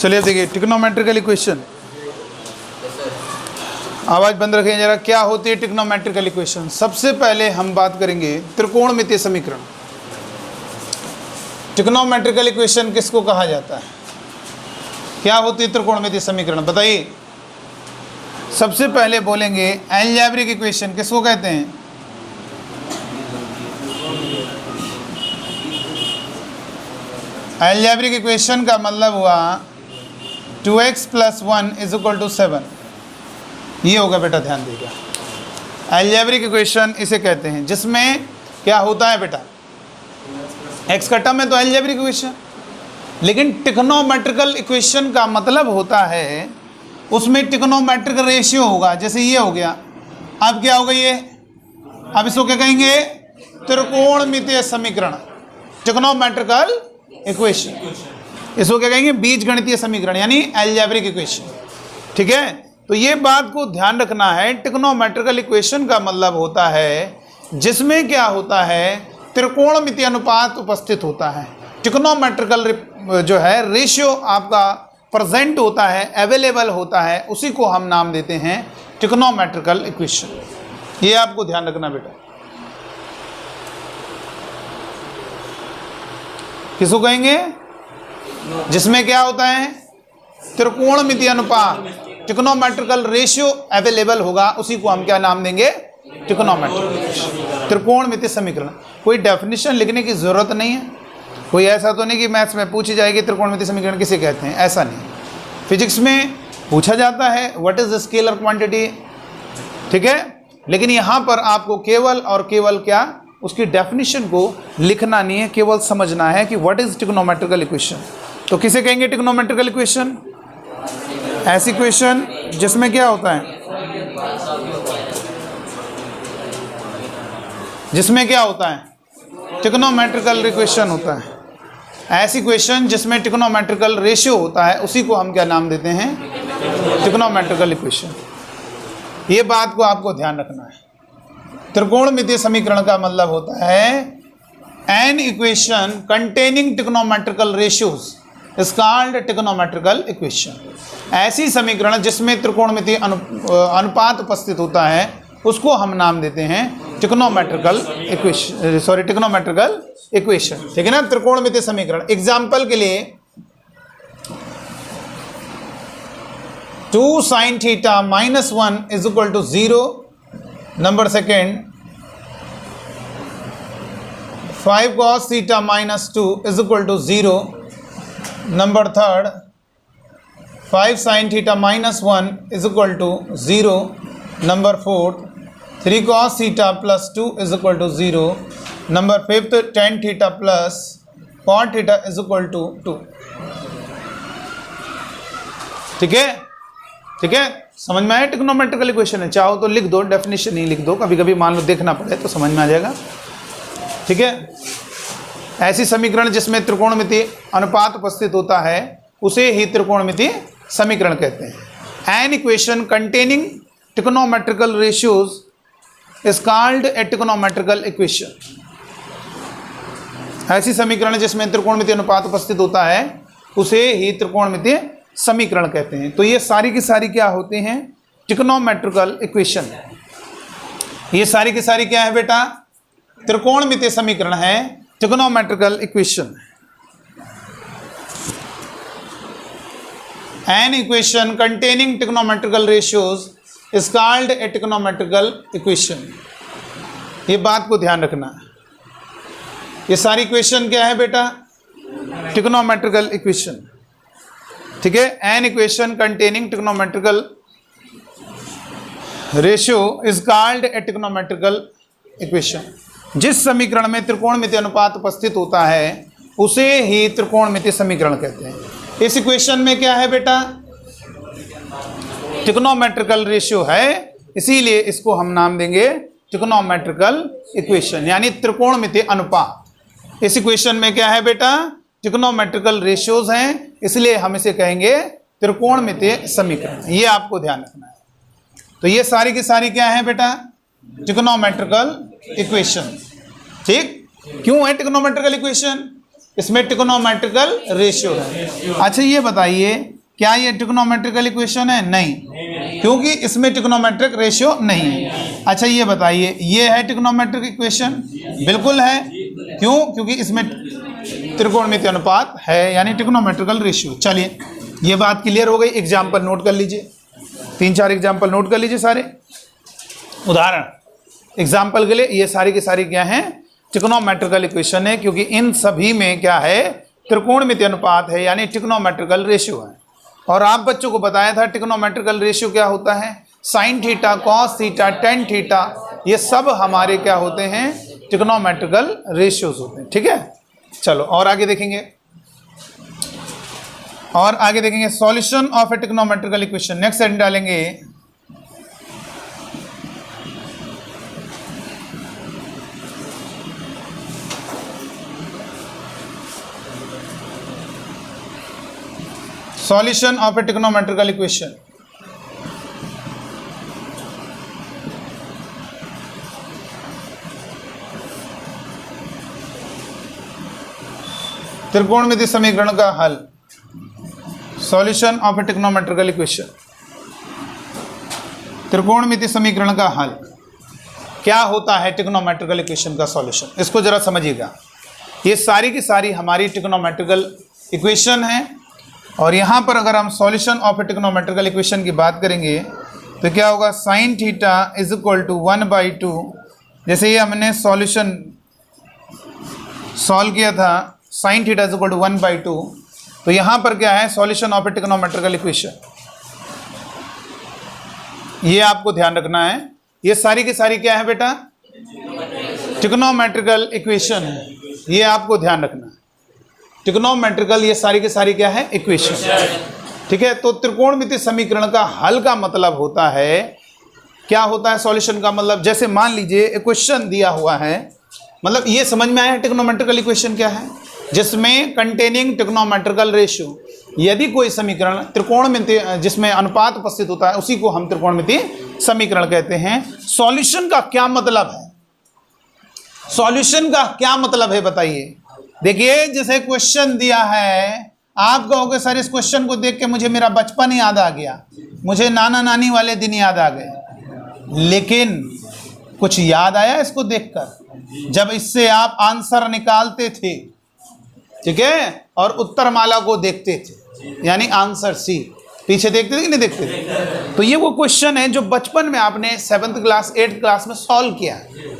चलिए देखिए trigonometrical equation, आवाज बंद रखें जरा। क्या होती है ट्रिग्नोमेट्रिकल इक्वेशन? सबसे पहले हम बात करेंगे त्रिकोणमितीय समीकरण। ट्रिग्नोमेट्रिकल इक्वेशन किसको कहा जाता है? क्या होती है त्रिकोणमितीय समीकरण बताइए। सबसे पहले बोलेंगे अलजेब्रिक इक्वेशन किसको कहते हैं? अलजेब्रिक इक्वेशन का मतलब हुआ 2x + 1 = 7। ये होगा बेटा, ध्यान दीजिएगा। अलजेब्रिक इक्वेशन इसे कहते हैं जिसमें क्या होता है बेटा, x का टर्म है तो अलजेब्रिक इक्वेशन। लेकिन ट्रिग्नोमेट्रिकल इक्वेशन का मतलब होता है उसमें ट्रिग्नोमेट्रिक रेशियो होगा। जैसे ये हो गया, अब क्या होगा ये, अब इसको क्या कहेंगे? त्रिकोणमितीय समीकरण, ट्रिग्नोमेट्रिकल इक्वेशन। इसको क्या कहेंगे? बीजगणितीय समीकरण यानी अलजेब्रिक इक्वेशन। ठीक है, तो ये बात को ध्यान रखना है। ट्रिग्नोमेट्रिकल इक्वेशन का मतलब होता है जिसमें क्या होता है, त्रिकोणमितीय अनुपात उपस्थित होता है। ट्रिग्नोमेट्रिकल जो है रेशियो आपका प्रेजेंट होता है, अवेलेबल होता है, उसी को हम नाम देते हैं ट्रिग्नोमेट्रिकल इक्वेशन। ये आपको ध्यान रखना बेटा। किसको कहेंगे? जिसमें क्या होता है, त्रिकोणमितीय अनुपात, ट्रिग्नोमेट्रिकल रेशियो अवेलेबल होगा, उसी को हम क्या नाम देंगे? ट्रिग्नोमेट्रिक, त्रिकोणमितीय समीकरण। कोई डेफिनेशन लिखने की जरूरत नहीं है। कोई ऐसा तो नहीं कि मैथ्स में पूछी जाएगी त्रिकोणमितीय समीकरण किसे कहते हैं, ऐसा नहीं। फिजिक्स में पूछा जाता है what is the scalar quantity, ठीक है, लेकिन यहाँ पर आपको केवल और केवल क्या, उसकी डेफिनेशन को लिखना नहीं है, केवल समझना है कि व्हाट इज ट्रिग्नोमेट्रिकल इक्वेशन। तो किसे कहेंगे ट्रिग्नोमेट्रिकल इक्वेशन? ऐसी इक्वेशन जिसमें क्या होता है, जिसमें क्या होता है, ट्रिग्नोमेट्रिकल इक्वेशन होता है। ऐसी इक्वेशन जिसमें ट्रिग्नोमेट्रिकल रेशियो होता है, उसी को हम क्या नाम देते हैं? Trigonometrical equation. ये बात को आपको ध्यान रखना है। त्रिकोणमितीय समीकरण का मतलब होता है an equation containing trigonometrical ratios is called trigonometrical equation. ऐसी समीकरण जिसमें त्रिकोणमितीय अनुपात उपस्थित होता है, उसको हम नाम देते हैं trigonometrical equation, sorry trigonometrical equation. ठीक है ना, त्रिकोणमितीय समीकरण। एग्जाम्पल के लिए 2 sin θ - 1 = 0। Number second 5 cos θ - 2 = 0। Number third 5 sin θ - 1 = 0। Number fourth 3 cos θ + 2 = 0। Number fifth tan θ + cot θ = 2। ठीक है, ठीक है, समझ में आया? ट्रिग्नोमेट्रिकल इक्वेशन है। चाहो तो लिख दो, डेफिनेशन नहीं लिख दो, कभी कभी मान लो देखना पड़े तो समझ में आ जाएगा। ठीक है, ऐसी समीकरण जिसमें त्रिकोणमितीय अनुपात उपस्थित होता है, उसे ही त्रिकोणमितीय समीकरण कहते हैं। An equation containing trigonometrical ratios is called a trigonometrical equation. ऐसी समीकरण जिसमें त्रिकोणमितीय अनुपात उपस्थित होता है, उसे ही त्रिकोणमितीय समीकरण कहते हैं। तो ये सारी की सारी क्या होते हैं? Trigonometrical equation. ये सारी की सारी क्या है बेटा? त्रिकोणमितीय समीकरण है, trigonometrical equation. An equation containing trigonometrical ratios is called a trigonometrical equation. ये बात को ध्यान रखना। ये सारी इक्वेशन क्या है बेटा? Trigonometrical equation. ठीक है, an equation containing trigonometrical ratio is called a trigonometrical equation. जिस समीकरण में त्रिकोणमितीय अनुपात उपस्थित होता है, उसे ही त्रिकोणमितीय समीकरण कहते हैं। इस इक्वेशन में क्या है बेटा? ट्रिग्नोमेट्रिकल रेशियो है, इसीलिए इसको हम नाम देंगे ट्रिग्नोमेट्रिकल इक्वेशन यानी त्रिकोणमितीय अनुपात। इस इक्वेशन में क्या है बेटा? ट्रिग्नोमेट्रिकल रेशियोज हैं, इसलिए हम इसे कहेंगे त्रिकोणमितीय समीकरण। ये आपको ध्यान रखना है। तो ये सारी की सारी क्या है बेटा? Trigonometrical equation. ठीक, क्यों है ट्रिग्नोमेट्रिकल इक्वेशन? इसमें ट्रिग्नोमेट्रिकल रेशियो है। अच्छा ये बताइए, क्या ये ट्रिग्नोमेट्रिकल इक्वेशन है? नहीं, क्योंकि इसमें ट्रिग्नोमेट्रिक रेशियो नहीं है। अच्छा ये बताइए, ये है ट्रिग्नोमेट्रिक इक्वेशन? बिल्कुल है। क्यों? क्योंकि इसमें त्रिकोणमितीय अनुपात है, यानी ट्रिग्नोमेट्रिकल रेशियो। चलिए ये बात क्लियर हो गई। एग्जाम्पल नोट कर लीजिए, 3-4 एग्जाम्पल नोट कर लीजिए, सारे उदाहरण एग्जाम्पल के लिए। ये सारी की सारी क्या है? ट्रिग्नोमेट्रिकल इक्वेशन है, क्योंकि इन सभी में क्या है? त्रिकोणमितीय अनुपात है, यानी ट्रिग्नोमेट्रिकल रेशियो है। और आप बच्चों को बताया था ट्रिग्नोमेट्रिकल रेशियो क्या होता है? Sine theta, cos theta, tan theta, ये सब हमारे क्या होते हैं? ट्रिग्नोमेट्रिकल रेशियोज होते हैं। ठीक है, चलो और आगे देखेंगे। और आगे देखेंगे solution of a trigonometrical equation. Next sentence डालेंगे, solution of a trigonometrical equation. त्रिकोणमितीय समीकरण का हल। Solution of a trigonometrical equation, त्रिकोणमितीय समीकरण का हल। क्या होता है ट्रिग्नोमेट्रिकल इक्वेशन का सॉल्यूशन? इसको जरा समझिएगा। ये सारी की सारी हमारी ट्रिग्नोमेट्रिकल इक्वेशन है, और यहाँ पर अगर हम solution of a trigonometrical equation की बात करेंगे तो क्या होगा? Sine theta is equal to 1/2। जैसे ये हमने सॉल्यूशन सॉल्व किया था, sine theta is equal to 1/2, तो यहाँ पर क्या है? Solution of a trigonometrical equation. ये आपको ध्यान रखना है। ये सारी की सारी क्या है बेटा? ट्रिग्नोमेट्रिकल इक्वेशन है, ये आपको ध्यान रखना है। ट्रिग्नोमेट्रिकल ये सारी की सारी क्या है? इक्वेशन। ठीक है, तो त्रिकोणमितीय समीकरण का हल का मतलब होता है, क्या होता है सॉल्यूशन का मतलब? जैसे मान लीजिए इक्वेशन दिया हुआ है, मतलब ये समझ में आया ट्रिग्नोमेट्रिकल इक्वेशन क्या है? जिसमें कंटेनिंग ट्रिग्नोमेट्रिकल रेशियो। यदि कोई समीकरण त्रिकोणमितीय जिसमें अनुपात उपस्थित होता है, उसी को हम त्रिकोणमितीय समीकरण कहते हैं। सॉल्यूशन का क्या मतलब है? सॉल्यूशन का क्या मतलब है बताइए? देखिए, जैसे क्वेश्चन दिया है, आप कहोगे सर इस क्वेश्चन को देख के मुझे मेरा बचपन याद आ गया, मुझे नाना नानी वाले दिन याद आ गए। लेकिन कुछ याद आया इसको देखकर जब इससे आप आंसर निकालते थे? ठीक है, और उत्तरमाला को देखते थे, यानी आंसर सी। पीछे देखते थे कि नहीं देखते थे? तो ये वो क्वेश्चन है जो बचपन में आपने 7th क्लास 8th क्लास में सॉल्व किया है।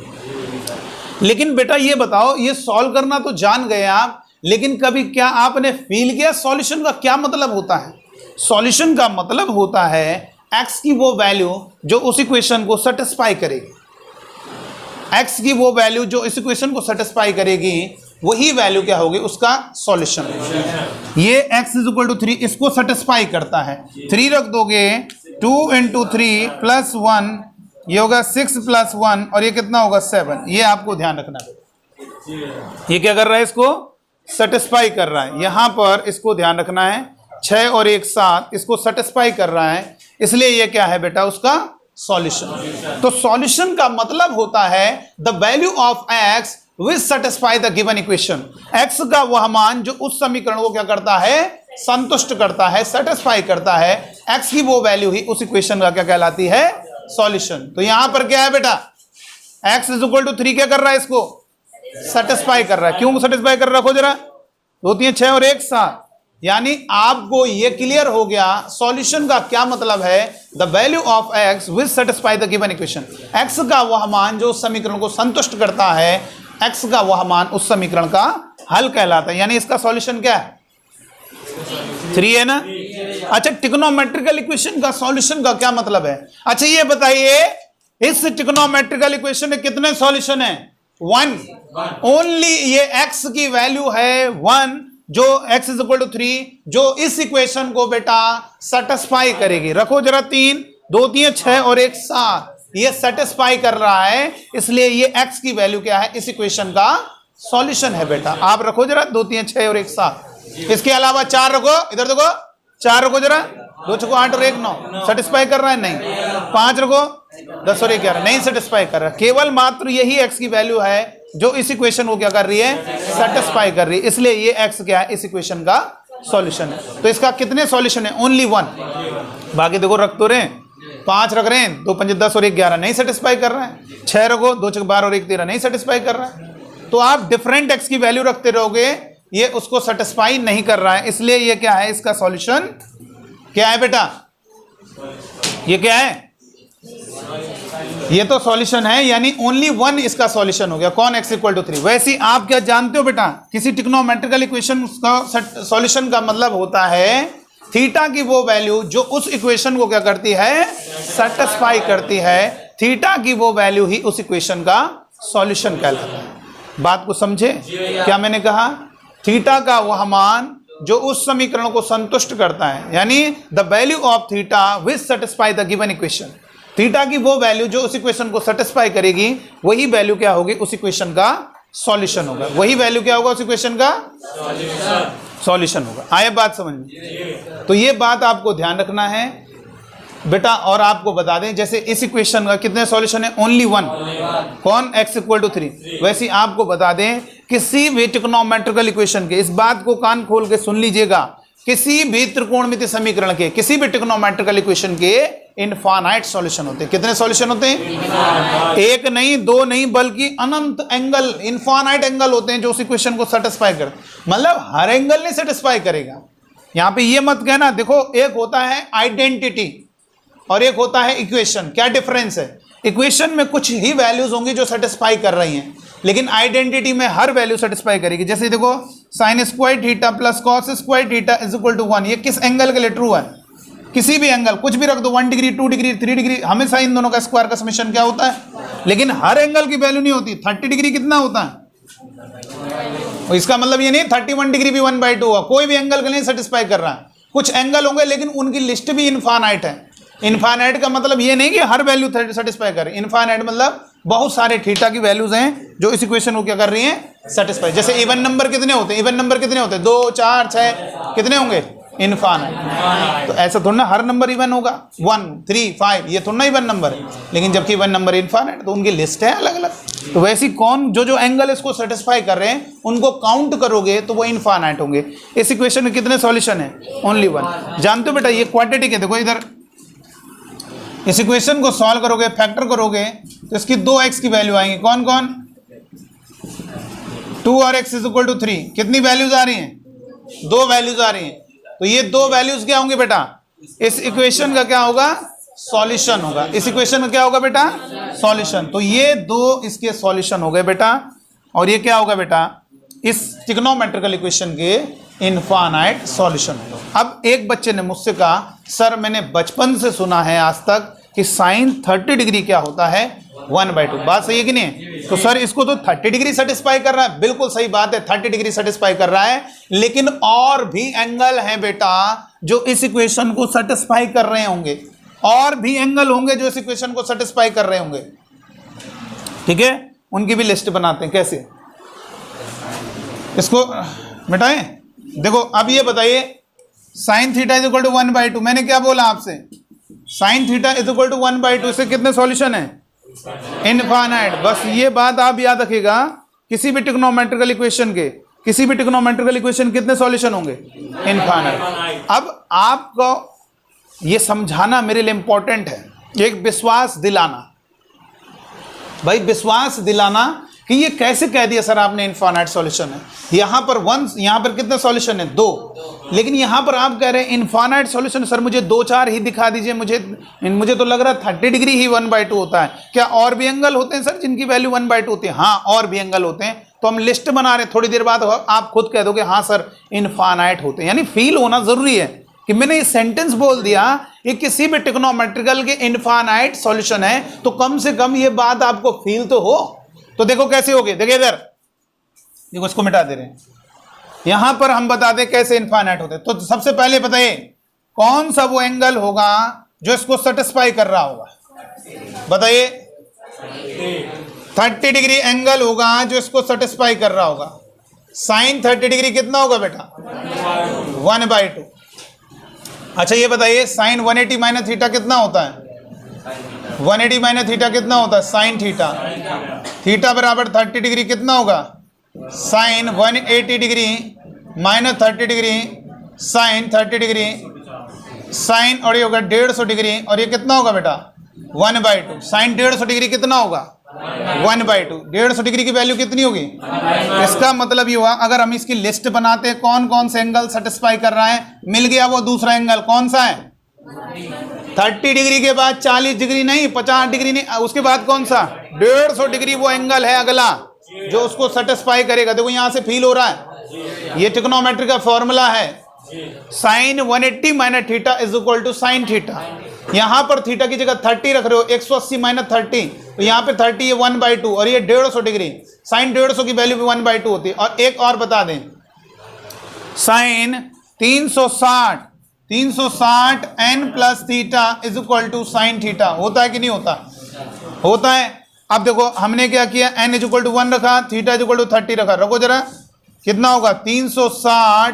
लेकिन बेटा ये बताओ, ये सॉल्व करना तो जान गए आप, लेकिन कभी क्या आपने फील किया सॉल्यूशन का क्या मतलब होता है? सॉल्यूशन का मतलब होता है एक्स की वो वैल्यू जो उस इक्वेशन को सेटिस्फाई करेगी। एक्स की वो वैल्यू जो इस इक्वेशन को सेटिस्फाई करेगी, वही वैल्यू क्या होगी? उसका सॉल्यूशन। ये x इज इक्वल टू 3 इसको सेटिस्फाई करता है। 3 रख दोगे, 2 × 3 + 1, ये होगा 6 + 1, और ये कितना होगा? 7। ये आपको ध्यान रखना है। ये क्या कर रहा है? इसको सेटिस्फाई कर रहा है। यहाँ पर इसको ध्यान रखना है, 6 और 1 7, इसको सेटिस्फाई कर रहा है, इसलिए ये क्या है बेटा? उसका सॉल्यूशन। तो सॉल्यूशन का मतलब होता है the value of x which satisfy the given equation. x का वह मान जो उस समीकरण को क्या करता है? संतुष्ट करता है, सेटिस्फाई करता है। x की वो वैल्यू ही उस इक्वेशन का क्या कहलाती है? सॉल्यूशन। तो यहां पर क्या है बेटा? x इज इक्वल टू 3 क्या कर रहा है? इसको सेटिस्फाई कर रहा है। क्यों सेटिस्फाई कर रहा है? रखो जरा, 2 3 6 और 1 7, यानी आपको ये क्लियर हो गया सॉल्यूशन का क्या मतलब है। The value of x which satisfy the given equation. x का वह मान जो उस समीकरण को संतुष्ट करता है, x का वह मान उस समीकरण का हल कहलाता है। यानी इसका सॉल्यूशन क्या है? 3 है ना। अच्छा, ट्रिग्नोमेट्रिकल इक्वेशन का सॉल्यूशन का क्या मतलब है? अच्छा ये बताइए, इस ट्रिग्नोमेट्रिकल इक्वेशन में कितने सॉल्यूशन है? 1 ओनली। ये x की वैल्यू है 1, जो x इज इक्वल टू 3, जो इस इक्वेशन को बेटा सेटिस्फाई करेगी। रखो जरा, 3 2 3 6 और 1 7, ये सेटिस्फाई कर रहा है, इसलिए ये x की वैल्यू क्या है? इस इक्वेशन का सॉल्यूशन है बेटा। आप रखो जरा, 2 3 6 और 1 7। इसके अलावा 4 रखो, इधर देखो, 4 रखो जरा, 2 6 8 और 1 9, सेटिस्फाई कर रहा है? नहीं। 5 रखो, 10 और 1 11, नहीं सेटिस्फाई कर रहा। केवल मात्र यही x की वैल्यू है जो इस इक्वेशन को क्या कर रही है, सेटिस्फाई कर रही है, इसलिए ये x क्या है, इस इक्वेशन का सॉल्यूशन है। तो इसका कितने सॉल्यूशन है, ओनली 1। बाकी देखो रख तो रहे 5 रख रहे हैं, 2 5 10 और 1 11 नहीं सेटिस्फाई कर रहे हैं। 6 रखो, 2 6 12 और 1 13 नहीं सेटिस्फाई कर रहा है। तो आप डिफरेंट x की वैल्यू रखते रहोगे, ये उसको सेटिस्फाई नहीं कर रहा है, इसलिए ये क्या है, इसका सॉल्यूशन क्या है बेटा, ये क्या है, ये तो सॉल्यूशन है, यानी ओनली 1 इसका सॉल्यूशन हो गया। कौन, x = 3। वैसे आप क्या जानते हो बेटा, किसी ट्रिग्नोमेट्रिकल इक्वेशन का सॉल्यूशन का मतलब होता है थीटा की वो वैल्यू जो उस इक्वेशन को क्या करती है, सेटिस्फाई करती है। थीटा की वो वैल्यू ही उस इक्वेशन का सॉल्यूशन कहलाता है। बात को समझे क्या मैंने कहा, थीटा का वह मान जो उस समीकरण को संतुष्ट करता है, यानी the value of theta which satisfy the given equation. Theta की वो वैल्यू जो उस इक्वेशन को सेटिस्फाई करेगी, वही वैल्यू क्या होगी, उस इक्वेशन का सॉल्यूशन होगा। वही वैल्यू क्या होगा, उस इक्वेशन का सॉल्यूशन होगा। आए बात समझ में। तो ये बात आपको ध्यान रखना है बेटा। और आपको बता दें, जैसे इस इक्वेशन का कितने सॉल्यूशन है, ओनली 1। कौन, x = 3। वैसे आपको बता दें, किसी भी ट्रिग्नोमेट्रिकल इक्वेशन के, इस बात को कान खोल के सुन लीजिएगा, किसी भी त्रिकोणमितीय समीकरण के, किसी भी ट्रिग्नोमेट्रिकल इक्वेशन के इनफाइनाइट सॉल्यूशन होते हैं। कितने सॉल्यूशन होते हैं, 1 नहीं 2 नहीं, बल्कि अनंत एंगल, इनफाइनाइट एंगल होते हैं जो उस इक्वेशन को सेटिस्फाई करते। मतलब हर एंगल नहीं सेटिस्फाई करेगा। यहां पे ये मत कहना, देखो एक होता है आइडेंटिटी और एक होता है इक्वेशन। क्या डिफरेंस है, इक्वेशन में कुछ ही वैल्यूज होंगी जो सेटिस्फाई कर रही हैं, लेकिन आइडेंटिटी में हर वैल्यू सेटिस्फाई करेगी। जैसे देखो sin square theta plus cos square theta = 1, ये किस एंगल के लिए ट्रू है, किसी भी एंगल कुछ भी रख दो, 1 डिग्री 2 डिग्री 3 डिग्री, हमेशा इन दोनों का स्क्वायर का समेशन क्या होता है, लेकिन हर एंगल की वैल्यू नहीं होती। 30 डिग्री कितना होता है, इसका मतलब ये नहीं 31 डिग्री भी 1/2 हुआ, कोई भी एंगल के लिए सेटिस्फाई कर रहा है। कुछ एंगल होंगे लेकिन उनकी लिस्ट भी इनफाइनाइट है। इनफाइनाइट का मतलब ये नहीं कि हर वैल्यू सेटिस्फाई करे, इनफाइनाइट मतलब बहुत सारे थीटा की वैल्यूज हैं जो इस इक्वेशन को क्या कर रही हैं, सेटिस्फाई। जैसे इवन नंबर कितने होते हैं, इवन नंबर कितने होते हैं, 2 4 6 कितने होंगे, इनफाइनाइट। तो ऐसा थोड़ा ना हर नंबर इवन होगा, 1 3 5 ये थोड़ा ना इवन नंबर है, लेकिन जबकि इवन नंबर इनफाइनाइट तो उनकी लिस्ट है अलग अलग। तो वैसे कौन जो एंगल इसको सेटिस्फाई कर रहे हैं उनको काउंट करोगे तो वो इनफाइनाइट होंगे। इस इक्वेशन में कितने सॉल्यूशन है, ओनली 1। जानते हो बेटा ये क्वाड्रेटिक है। देखो इधर इस इक्वेशन को सॉल्व करोगे, फैक्टर करोगे तो इसकी 2x की वैल्यू आएंगी। कौन कौन, 2 और x = 3। कितनी वैल्यूज आ रही हैं, 2 वैल्यूज आ रही हैं। तो ये 2 वैल्यूज क्या होंगे बेटा, इस इक्वेशन का क्या होगा, सॉल्यूशन होगा। इस इक्वेशन का क्या होगा बेटा, सॉल्यूशन। तो ये 2 इसके सॉल्यूशन हो गए बेटा। और ये क्या होगा बेटा, इस ट्रिग्नोमेट्रिकल इक्वेशन के इनफाइनाइट सॉल्यूशन होगा। अब एक बच्चे ने मुझसे कहा, सर मैंने बचपन से सुना है आज तक कि sin 30 डिग्री क्या होता है, 1/2। बात सही है कि नहीं। तो सर इसको तो 30 डिग्री सेटिस्फाई कर रहा है। बिल्कुल सही बात है, 30 डिग्री सेटिस्फाई कर रहा है, लेकिन और भी एंगल हैं बेटा जो इस इक्वेशन को सेटिस्फाई कर रहे होंगे। और भी एंगल होंगे जो इस इक्वेशन को सेटिस्फाई कर रहे होंगे, ठीक है। उनकी भी लिस्ट बनाते हैं। कैसे, इसको मिटाएं। देखो अब ये बताइए, sin थीटा = 1/2। मैंने क्या बोला आपसे, sin थीटा = 1/2 से कितने सॉल्यूशन है, इनफाइनाइट। बस ये बात आप याद रखिएगा, किसी भी ट्रिग्नोमेट्रिकल इक्वेशन के, किसी भी ट्रिग्नोमेट्रिकल इक्वेशन कितने सॉल्यूशन होंगे, इनफाइनाइट। अब आपको ये समझाना मेरे लिए इंपॉर्टेंट है, एक विश्वास दिलाना। भाई विश्वास दिलाना कि ये कैसे कह दिया सर आपने इनफाइनाइट सॉल्यूशन है। यहाँ पर 1, यहाँ पर कितने सॉल्यूशन है, 2, लेकिन यहाँ पर आप कह रहे हैं इनफाइनाइट सॉल्यूशन। सर मुझे 2 4 ही दिखा दीजिए, मुझे तो लग रहा है 30 डिग्री ही 1/2 होता है। क्या और भी एंगल होते हैं सर जिनकी वैल्यू 1/2 होती है? हाँ और भी एंगल होते हैं। तो हम लिस्ट बना रहे हैं, थोड़ी देर बाद आप खुद कह दोगे हाँ सर इनफाइनाइट होते हैं। यानी फील होना जरूरी है कि मैंने ये सेंटेंस बोल दिया, ये किसी भी ट्रिग्नोमेट्रिकल के इनफाइनाइट सॉल्यूशन है, तो कम से कम ये बात आपको फील तो हो। तो देखो कैसे होगे, देखिए इधर देखो, इसको मिटा दे रहे हैं। यहां पर हम बता दें कैसे इनफाइनाइट होते हैं। तो सबसे पहले बताइए कौन सा वो एंगल होगा जो इसको सेटिस्फाई कर रहा होगा, बताइए। 30 डिग्री एंगल होगा जो इसको सेटिस्फाई कर रहा होगा। sin 30 डिग्री कितना होगा बेटा, 1/2। अच्छा ये बताइए sin 180 - थीटा कितना होता है, 180 माइनस थीटा कितना होता है? Sine theta. थीटा बराबर 30 डिग्री कितना होगा? Sine 180 degree minus 30 degree sine 30 degree sine, और ये होगा 150 डिग्री, और ये कितना होगा बेटा? 1/2। साइन 150 डिग्री कितना होगा? 1/2। 150 डिग्री की वैल्यू कितनी होगी? इसका मतलब ये हुआ, अगर हम इसकी लिस्ट बनाते हैं कौन कौन से एंगल सेटिस्फाई कर रहा है, मिल गया वो दूसरा एंगल। कौन सा है? 30 डिग्री के बाद 40 डिग्री नहीं, 50 डिग्री नहीं, उसके बाद कौन सा? 150 डिग्री वो एंगल है अगला जो उसको सेटिस्फाई करेगा। देखो यहां से फील हो रहा है, ये ट्रिग्नोमेट्री का फॉर्मूला है। Sine 180 minus theta is equal to sine theta. यहां पर थीटा की जगह 30 रख रहे हो, 180 माइनस 30, तो यहां पे 30 ये 1/2, और ये 150 डिग्री। साइन 150 की वैल्यू भी 1/2 होती है। और एक और बता दें, sine 360 n plus theta is equal to sine theta. होता है कि नहीं होता? होता है। अब देखो हमने क्या किया, n इज इक्वल टू 1 रखा, थीटा इज इक्वल टू 30 रखा। रखो जरा, कितना होगा? 360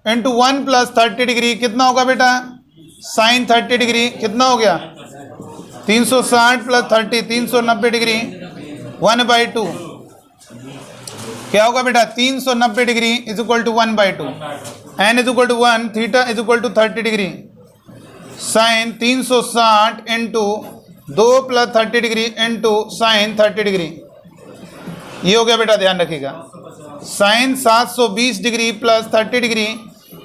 इंटू 1 प्लस 30 डिग्री कितना होगा बेटा? Sine 30 degree. कितना हो गया? 360 प्लस 30 390 डिग्री 1/2। क्या होगा बेटा? 390 degree is equal to 1/2। n is equal to 1, theta is equal to 30 degree sine 360 into 2 plus 30 degree into sine 30 degree. ये हो गया बेटा, ध्यान रखिएगा। Sine 720 degree plus 30 degree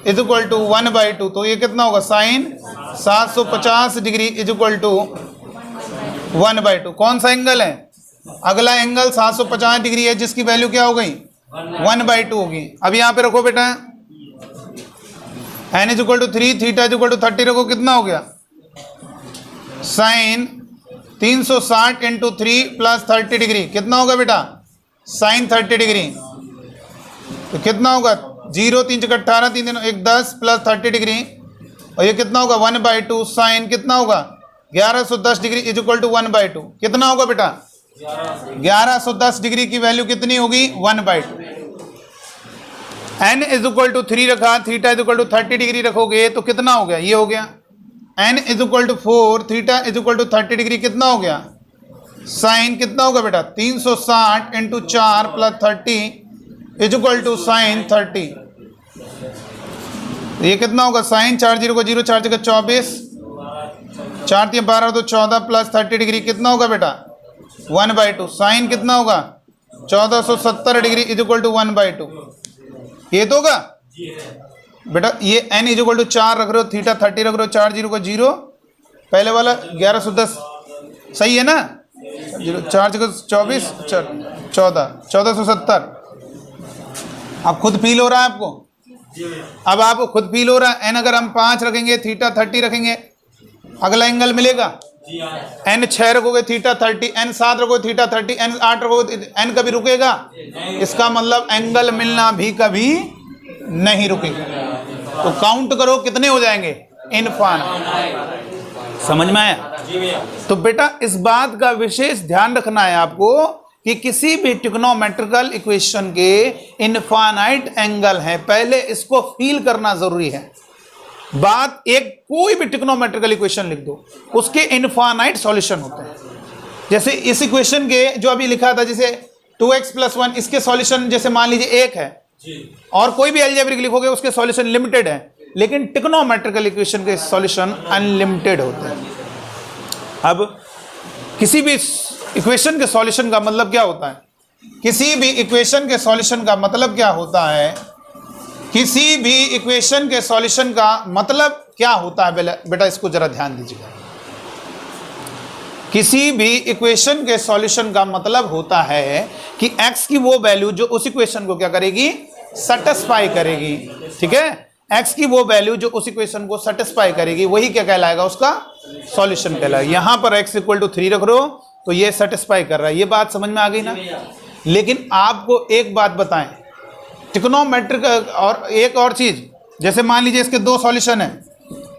is equal to 1/2। तो ये कितना होगा? Sine 750 degree is equal to 1/2। कौन सा एंगल है? अगला एंगल 750 डिग्री है, जिसकी वैल्यू क्या हो गई? 1/2 होगी। अब यहाँ पे रखो बेटा, n is equal to 3, theta is equal to 30 रखो, कितना हो गया? साइन 360 इंटू 3 प्लस 30 डिग्री कितना होगा बेटा? Sine 30 degree. तो कितना होगा? 0 3 × 18 3 दिन 1 10 प्लस 30 डिग्री, और ये कितना होगा? 1/2 साइन कितना होगा? 1110 डिग्री इज इक्वल टू 1/2। कितना होगा बेटा? 1110 डिग्री की वैल्यू कितनी होगी? 1/2। n इज इक्वल टू 3 रखा, theta is equal to 30 degree रखोगे तो कितना हो गया? ये हो गया। n is equal to 4, theta is equal to 30 degree कितना हो गया? साइन कितना होगा बेटा? 360 into 4 plus 30 is equal to sine 30। ये कितना होगा? साइन 4 0 को 0 4 जगह 24, 4 3 12 तो 14 प्लस 30 डिग्री कितना होगा बेटा? 1/2। साइन कितना होगा? 1470 डिग्री इज इक्वल टू 1/2। ये तो होगा बेटा। ये n इज इक्वल टू 4 रख रहे हो, थीटा 30 रख रहे हो, 4 0 को 0, पहले वाला 1110 सही है ना? 4 जगह 24 14 1470। अब खुद फील हो रहा है आपको? अब आपको खुद फील हो रहा है। n अगर हम 5 रखेंगे, थीटा 30 रखेंगे, अगला एंगल मिलेगा। n 6 रखोगे, थीटा 30, n 7 रखोगे, थीटा 30, n 8 रखोगे, n कभी रुकेगा? इसका मतलब एंगल मिलना भी कभी नहीं रुकेगा। तो काउंट करो कितने हो जाएंगे? इनफाइनाइट। समझ में आया? तो बेटा इस बात का विशेष ध्यान रखना है आपको कि किसी भी ट्रिग्नोमेट्रिकल इक्वेशन के इनफाइनाइट एंगल है, पहले इसको फील करना जरूरी है। बात एक कोई भी ट्रिग्नोमेट्रिकल इक्वेशन लिख दो, उसके इनफाइनाइट सॉल्यूशन होते हैं। जैसे इस इक्वेशन के जो अभी लिखा था, जैसे 2x + 1, इसके सॉल्यूशन जैसे मान लीजिए 1 है, और कोई भी अलजेब्रिक लिखोगे उसके सॉल्यूशन लिमिटेड है, लेकिन ट्रिग्नोमेट्रिकल इक्वेशन के सॉल्यूशन अनलिमिटेड होते हैं। अब किसी भी इक्वेशन के सॉल्यूशन का मतलब क्या होता है? किसी भी इक्वेशन के सॉल्यूशन का मतलब क्या होता है? किसी भी इक्वेशन के सॉल्यूशन का मतलब क्या होता है बेटा? इसको जरा ध्यान दीजिएगा। किसी भी इक्वेशन के सॉल्यूशन का मतलब होता है कि x की वो वैल्यू जो उस इक्वेशन को क्या करेगी? सेटिस्फाई करेगी। ठीक है, x की वो वैल्यू जो उस इक्वेशन को सेटिस्फाई करेगी, वही क्या कहलाएगा? उसका सॉल्यूशन कहलाएगा। यहां पर x = 3 रख रहे हो तो ये सेटिस्फाई कर रहा है। ये बात समझ में आ गई ना? लेकिन आपको एक बात बताएं, ट्रिग्नोमेट्रिक और एक और चीज, जैसे मान लीजिए इसके 2 सॉल्यूशन है,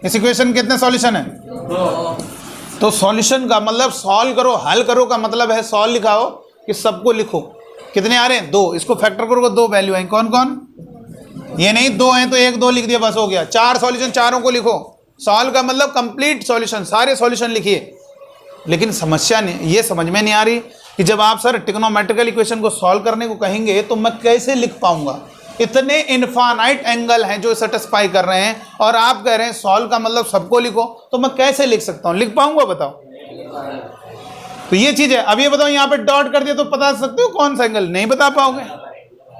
इस इक्वेशन के कितने सॉल्यूशन है? 2। तो सॉल्यूशन का मतलब सॉल्व करो, हल करो का मतलब है सॉल्व लिखाओ कि सबको लिखो। कितने आ रहे हैं? 2। इसको फैक्टर करो, 2 वैल्यू हैं। कौन कौन? ये नहीं 2 हैं तो 1 2 लिख दिया, बस हो गया। 4 सॉल्यूशन, चारों को लिखो। सॉल्व का मतलब कंप्लीट सॉल्यूशन, सारे सॉल्यूशन लिखिए। लेकिन समस्या नहीं, ये समझ में नहीं आ रही कि जब आप सर ट्रिग्नोमेट्रिकल इक्वेशन को सॉल्व करने को कहेंगे तो मैं कैसे लिख पाऊंगा। इतने इनफाइनाइट एंगल हैं जो सेटिस्फाई कर रहे हैं और आप कह रहे हैं सॉल्व का मतलब सबको लिखो, तो मैं कैसे लिख सकता हूँ? लिख पाऊंगा बताओ? तो ये चीज है। अब ये बताओ यहाँ पे डॉट कर दिया तो बता सकते हो कौन सा एंगल? नहीं बता पाओगे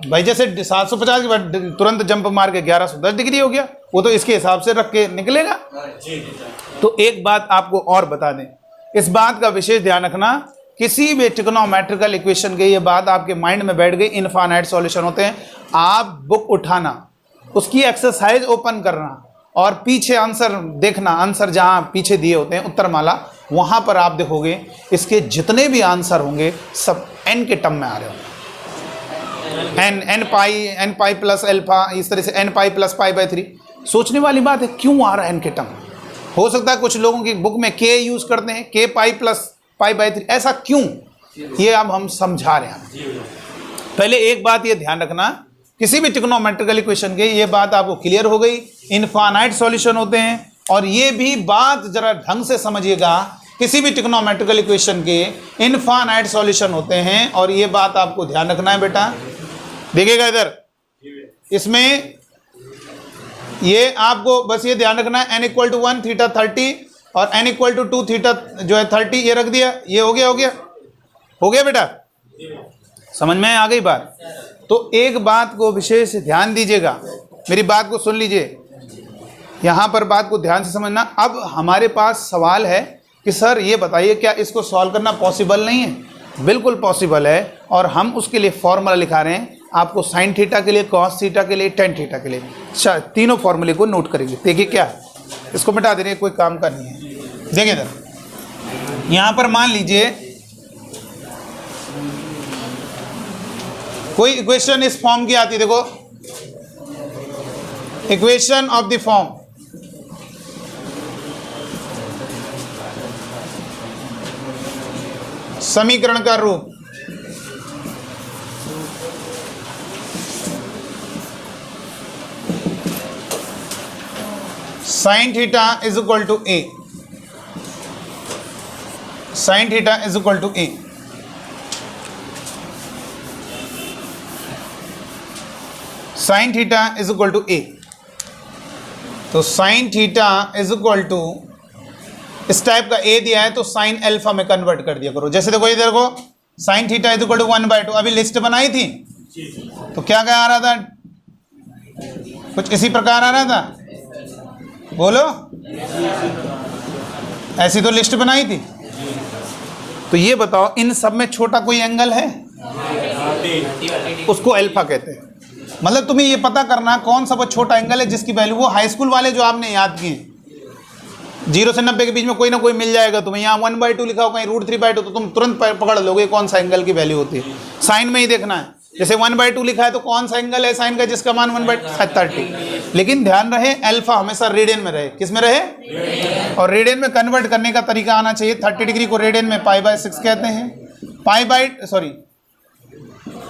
भाई। जैसे 750 के बाद तुरंत जंप मार के 1110 डिग्री हो गया, वो तो इसके हिसाब से रख के निकलेगा। तो एक बात आपको और बता दें, इस बात का विशेष ध्यान रखना, किसी भी ट्रिग्नोमेट्रिकल इक्वेशन के ये बात आपके माइंड में बैठ गई, इनफाइनाइट सॉल्यूशन होते हैं। आप बुक उठाना, उसकी एक्सरसाइज ओपन करना और पीछे आंसर देखना, आंसर जहां पीछे दिए होते हैं उत्तरमाला, वहां पर आप देखोगे इसके जितने भी आंसर होंगे सब n के टर्म में आ रहे होंगे। n पाई प्लस अल्फा, इस तरह से n pi plus pi by 3। सोचने वाली बात है क्यों आ रहा है n के टर्म? हो सकता है कुछ लोगों की बुक में k यूज करते हैं, k pi plus pi by 3, ऐसा क्यों? ये अब हम समझा रहे हैं। पहले एक बात ये ध्यान रखना, किसी भी ट्रिग्नोमेट्रिकल इक्वेशन के ये बात आपको क्लियर हो गई, इनफाइनाइट सॉल्यूशन होते हैं। और ये भी बात जरा ढंग से समझिएगा, किसी भी ट्रिग्नोमेट्रिकल इक्वेशन के इनफाइनाइट सॉल्यूशन होते हैं, और ये बात आपको ध्यान रखना है बेटा। देखिएगा इधर, इसमें ये आपको बस ये ध्यान रखना है, n = 1 थीटा 30 और n = 2 थीटा जो है 30, ये रख दिया, ये हो गया बेटा, समझ में आ गई बात? तो एक बात को विशेष ध्यान दीजिएगा, मेरी बात को सुन लीजिए, यहाँ पर बात को ध्यान से समझना। अब हमारे पास सवाल है कि सर ये बताइए क्या इसको सॉल्व करना पॉसिबल नहीं है? बिल्कुल पॉसिबल है, और हम उसके लिए फॉर्मूला लिखा रहे हैं आपको, साइन थीटा के लिए, कॉस थीटा के लिए, टेन थीटा के लिए। अच्छा, तीनों फॉर्मूले को नोट करेंगे। देखिए क्या है, इसको मिटा दे रहे, कोई काम का नहीं है। देखिए इधर, यहाँ पर मान लीजिए कोई इक्वेशन इस फॉर्म की आती है, देखो इक्वेशन ऑफ द फॉर्म समीकरण का रूप, sine theta is equal to A, sine theta is equal to A. Sine theta is equal to A, तो sine theta is equal to, इस टाइप का ए दिया है तो साइन अल्फा में कन्वर्ट कर दिया करो। जैसे देखो इधर को, sine theta is equal to 1/2, अभी लिस्ट बनाई थी तो क्या क्या आ रहा था? कुछ इसी प्रकार आ रहा था, बोलो, ऐसी तो लिस्ट बनाई थी। तो ये बताओ इन सब में छोटा कोई एंगल है? उसको अल्फा कहते हैं। मतलब तुम्हें ये पता करना कौन सा वो छोटा एंगल है जिसकी वैल्यू, वो हाई स्कूल वाले जो आपने याद किए, 0 से 90 के बीच में कोई ना कोई मिल जाएगा तुम्हें। यहाँ 1/2 लिखा हो, कहीं √3/2, तो तुम तुरंत पकड़ लोगे कौन सा एंगल की वैल्यू होती है। साइन में ही देखना है, जैसे 1/2 लिखा है तो कौन सा एंगल है साइन का जिसका मान 1/30। लेकिन ध्यान रहे अल्फा हमेशा रेडियन में रहे। किस में रहे? और रेडियन में कन्वर्ट करने का तरीका आना चाहिए। 30 डिग्री को रेडियन में π/6 कहते हैं,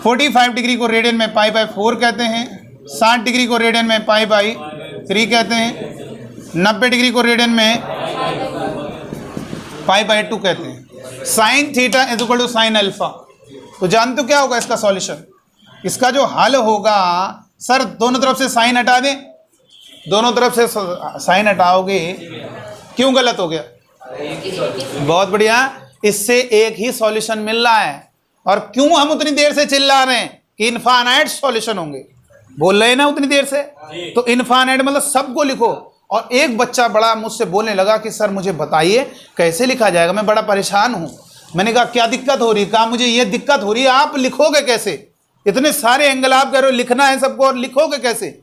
45 डिग्री को रेडियन में π/4 कहते हैं, 60 डिग्री को रेडियन में π/3 कहते हैं, 90 डिग्री को रेडियन में π/2 कहते हैं। Sine theta is equal to sine alpha. तो जानते हो क्या होगा इसका सॉल्यूशन? इसका जो हल होगा, सर दोनों तरफ से साइन हटा दें, दोनों तरफ से साइन हटाओगे, क्यों गलत हो गया? बहुत बढ़िया, इससे एक ही सॉल्यूशन मिल रहा है। और क्यों हम उतनी देर से चिल्ला रहे हैं कि इनफाइनाइट सॉल्यूशन होंगे? बोल रहे हैं ना उतनी देर से। तो इनफाइनाइट मतलब सबको लिखो। और एक बच्चा बड़ा मुझसे बोलने लगा कि सर मुझे बताइए कैसे लिखा जाएगा, मैं बड़ा परेशान हूं। मैंने कहा क्या दिक्कत हो रही? कहा मुझे ये दिक्कत हो रही है, आप लिखोगे कैसे? इतने सारे एंगल आप कह रहे हो, लिखना है सबको, और लिखोगे कैसे?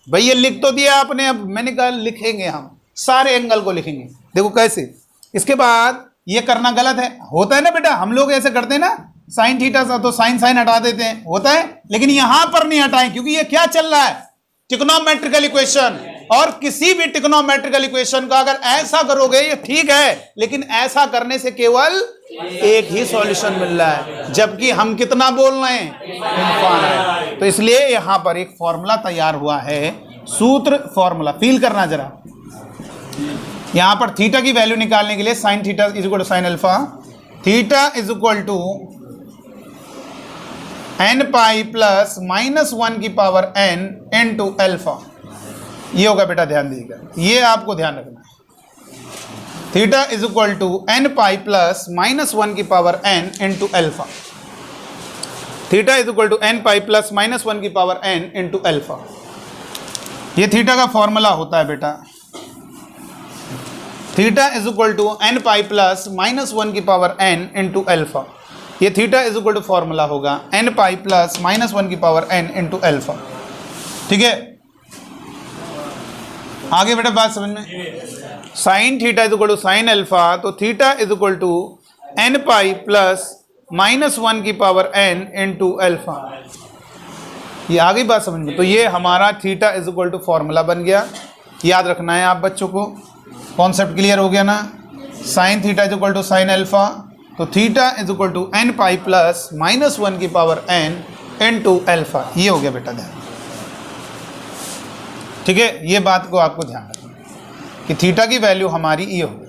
भाई ये लिख तो दिया आपने, अब मैंने कहा लिखेंगे, हम सारे एंगल को लिखेंगे। देखो कैसे। इसके बाद ये करना गलत है, होता है ना बेटा, हम लोग ऐसे करते हैं ना, साइन थीटा सा तो साइन साइन हटा देते हैं, होता है। लेकिन यहां पर नहीं हटाएं, क्योंकि ये क्या चल रहा है? Trigonometrical equation. और किसी भी ट्रिग्नोमेट्रिकल इक्वेशन का अगर ऐसा करोगे ये ठीक है, लेकिन ऐसा करने से केवल एक ही सॉल्यूशन मिल रहा है, जबकि हम कितना बोल रहे हैं? इनफाइनाइट। तो इसलिए यहां पर एक फॉर्मूला तैयार हुआ है, सूत्र फॉर्मूला, फील करना जरा। यहां पर थीटा की वैल्यू निकालने के लिए sine theta is equal to sine alpha, theta is equal to n pi plus minus 1 की पावर एन इनटू अल्फा। ये होगा बेटा, ध्यान दीजिएगा, ये आपको ध्यान रखना है। Theta is equal to n pi plus minus 1 की power n into alpha. Theta is equal to n pi plus minus 1 की पावर एन इनटू अल्फा। ये थीटा का फॉर्मूला होता है बेटा। Theta is equal to n pi plus minus 1 की power n into alpha. ये theta is equal to formula होगा n pi plus minus 1 की पावर एन इनटू अल्फा। ठीक है, आगे बेटा बात समझ में। Sine theta is equal to sine alpha, तो theta is equal to n pi plus minus 1 की पावर एन इनटू अल्फा। ये आ गई बात समझ में। तो ये हमारा theta is equal to formula बन गया, याद रखना है आप बच्चों को। कॉन्सेप्ट क्लियर हो गया ना। Sine theta is equal to sine alpha, तो theta is equal to n pi plus minus 1 की पावर एन इनटू अल्फा। ये हो गया बेटा, ध्यान। ठीक है, ये बात को आपको ध्यान रखना कि थीटा की वैल्यू हमारी ये होगी।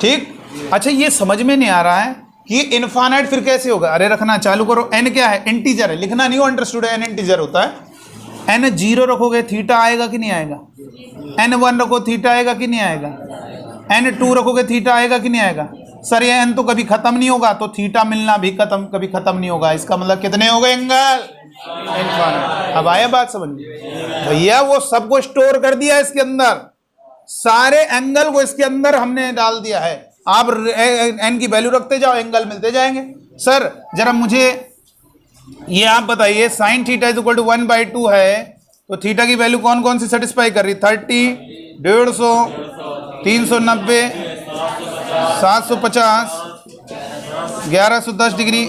ठीक, अच्छा ये समझ में नहीं आ रहा है कि इनफाइनाइट फिर कैसे होगा। अरे रखना चालू करो, एन क्या है, इंटीजर है, लिखना नहीं हो अंडरस्टूड है, एन इंटीजर होता है। एन 0 रखोगे थीटा आएगा कि नहीं आएगा, एन 1 रखो थीटा आएगा कि नहीं आएगा, एन 2 रखोगे थीटा आएगा कि नहीं आएगा। सर ये एन तो कभी खत्म नहीं होगा, तो थीटा मिलना भी कभी खत्म नहीं होगा। इसका मतलब कितने हो गए एंगल, इनफाइनाइट। अब आया बात समझ में भैया, वो सब को स्टोर कर दिया इसके अंदर, सारे एंगल को इसके अंदर हमने डाल दिया है। आप एन की वैल्यू रखते जाओ, एंगल मिलते जाएंगे। सर जरा मुझे ये आप बताइए, sine theta is equal to 1/2 है, तो थीटा की वैल्यू कौन कौन सी सेटिस्फाई कर रही, 30, 150, 390, 750, 1110 डिग्री।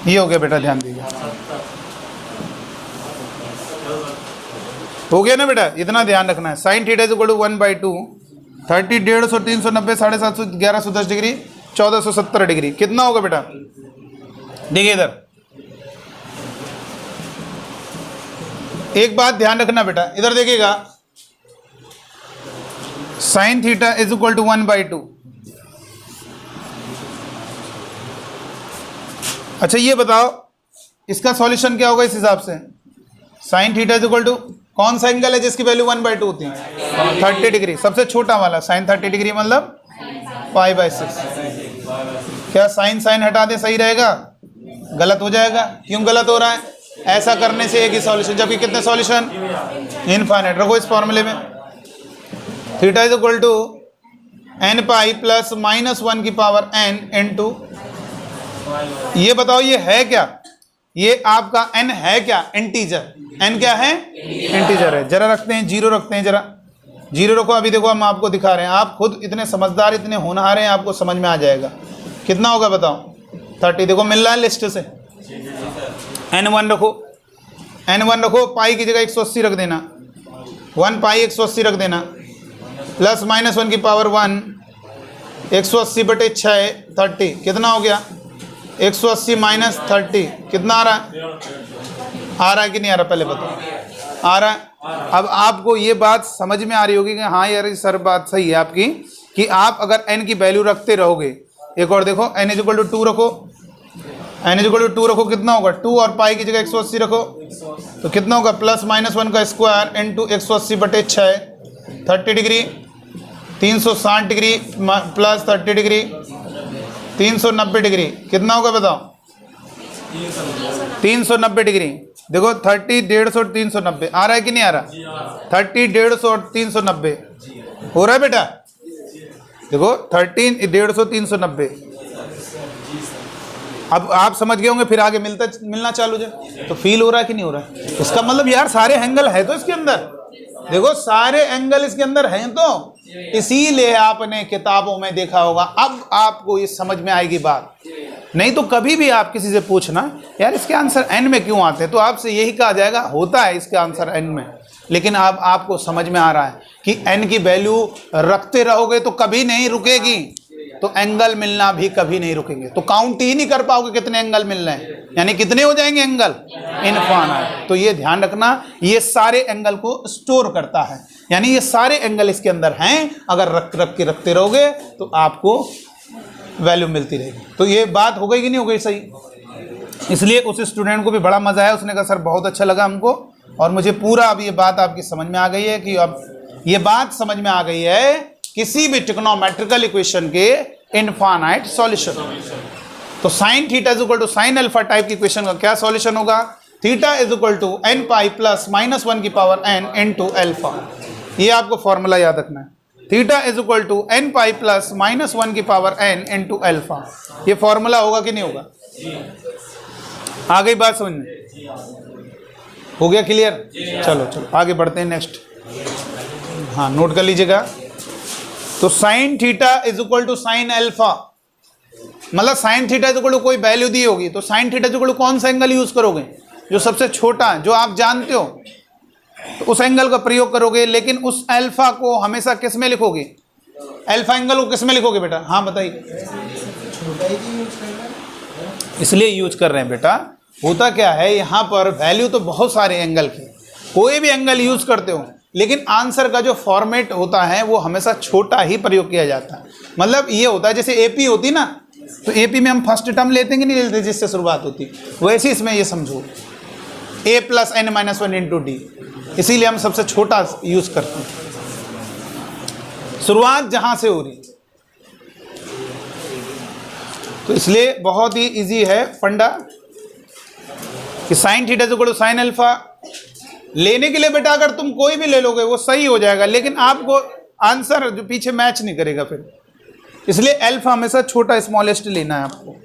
ये हो गया बेटा, ध्यान दीजिए, हो गया ना बेटा, इतना ध्यान रखना है। Sine theta is equal to 1/2, 30, 150, 390, 750, 1110 degree, 1470 degree. कितना होगा बेटा, देखिए इधर एक बात ध्यान रखना बेटा, इधर देखिएगा, sine theta is equal to 1/2। अच्छा ये बताओ इसका सॉल्यूशन क्या होगा इस हिसाब से। Sine theta is equal to कौन सा एंगल है जिसकी वैल्यू 1/2 होती है, 30 डिग्री, सबसे छोटा वाला। साइन 30 डिग्री मतलब π/6। क्या साइन साइन हटा दे सही रहेगा, गलत हो जाएगा। क्यों गलत हो रहा है, ऐसा करने से एक ही सॉल्यूशन, जबकि कितने सॉल्यूशन, इनफाइनाइट। रखो इस फॉर्मूले में, theta is equal to n pi plus minus 1 की पावर एन इनटू, ये बताओ ये है क्या, ये आपका एन है क्या, इंटीजर। एन क्या है, इंटीजर है। जरा रखते हैं, 0 रखते हैं, जरा 0 रखो। अभी देखो हम आपको दिखा रहे हैं, आप खुद इतने समझदार, इतने होनहार हैं, आपको समझ में आ जाएगा। कितना होगा बताओ, 30। देखो मिल रहा है लिस्ट से। n1 रखो, n1 रखो, पाई की जगह 180 रख देना, 1 पाई 180 रख देना, प्लस माइनस 1 की पावर 1, 180/6, 30। कितना हो गया, 180 माइनस 30 कितना आ रहा है, आ रहा है कि नहीं आ रहा, पहले बताओ आ रहा है। अब आपको ये बात समझ में आ रही होगी कि हाँ यार सर बात सही है आपकी, कि आप अगर n की वैल्यू रखते रहोगे। एक और देखो, n इज इक्वल टू 2 रखो, n इज इक्वल टू 2 रखो, कितना होगा 2, और पाई की जगह 180 रखो, तो कितना होगा प्लस माइनस 1 का square into 180/6, 30 degree, 360 degree plus 30 degree, 390 degree. कितना होगा बताओ, 390 डिग्री। देखो 30, 150, 390 आ रहा है कि नहीं आ रहा, 30, 150 और 390 हो रहा है बेटा। देखो 30, 150, 390। अब आप समझ गए होंगे, फिर आगे मिलना चालू जाए, तो फील हो रहा है कि नहीं हो रहा है। इसका मतलब यार सारे एंगल है तो इसके अंदर, देखो सारे एंगल इसके अंदर हैं, तो इसीलिए आपने किताबों में देखा होगा। अब आपको ये समझ में आएगी बात, नहीं तो कभी भी आप किसी से पूछना यार इसके आंसर एन में क्यों आते हैं, तो आपसे यही कहा जाएगा होता है इसका आंसर एन में। लेकिन अब आपको समझ में आ रहा है कि एन की वैल्यू रखते रहोगे तो कभी नहीं रुकेगी, तो एंगल मिलना भी कभी नहीं रुकेंगे, तो काउंट ही नहीं कर पाओगे कितने एंगल मिल रहे हैं, यानी कितने हो जाएंगे एंगल, इनफाइनाइट। तो ये ध्यान रखना, ये सारे एंगल को स्टोर करता है, यानी ये सारे एंगल इसके अंदर हैं, अगर रख के रखते रहोगे तो आपको वैल्यू मिलती रहेगी। तो ये बात हो गई कि नहीं हो गई सही? इसलिए उस स्टूडेंट को भी बड़ा मजा आया, उसने कहा सर बहुत अच्छा लगा हमको, और मुझे पूरा अब ये बात आपकी समझ में आ गई है कि अब ये बात समझ में आ गई है किसी भी ट्रिग्नोमेट्रिकल इक्वेशन के इनफाइनाइट सॉल्यूशन। तो sine theta is equal to sine alpha type की इक्वेशन का क्या सॉल्यूशन होगा? Theta is equal to n pi plus minus 1 की पावर एन इनटू अल्फा। ये आपको फॉर्मूला याद रखना है, theta is equal to n pi plus minus 1 की पावर एन इनटू अल्फा। ये फॉर्मूला होगा कि नहीं होगा? आ गई बात समझ में? हो गया क्लियर? चलो चलो आगे बढ़ते हैं नेक्स्ट। हाँ नोट कर लीजिएगा। तो sine theta is equal to sine alpha, मतलब sine theta is equal to कोई वैल्यू दी होगी, तो sine theta is equal to कौन सा एंगल यूज करोगे? जो सबसे छोटा है, जो आप जानते हो, तो उस एंगल का प्रयोग करोगे। लेकिन उस अल्फा को हमेशा किस में लिखोगे? अल्फा एंगल को किस में लिखोगे बेटा? हाँ बताइए। इसलिए यूज कर रहे हैं बेटा, होता क्या है यहाँ पर वैल्यू तो बहुत सारे एंगल की, कोई भी एंगल यूज करते हो, लेकिन आंसर का जो फॉर्मेट होता है वो हमेशा छोटा ही प्रयोग किया जाता है। मतलब ये होता है जैसे एपी होती ना, तो एपी में हम फर्स्ट टर्म लेते हैं कि नहीं लेते जिससे शुरुआत होती, वैसे इसमें ये समझो a plus n minus 1 into d, इसीलिए हम सबसे छोटा यूज करते हैं, शुरुआत जहां से हो रही। तो इसलिए बहुत ही इजी है फंडा कि sine theta equal to sine alpha लेने के लिए बेटा अगर तुम कोई भी ले लोगे वो सही हो जाएगा, लेकिन आपको आंसर जो पीछे मैच नहीं करेगा फिर, इसलिए अल्फा हमेशा छोटा स्मॉलेस्ट लेना है आपको।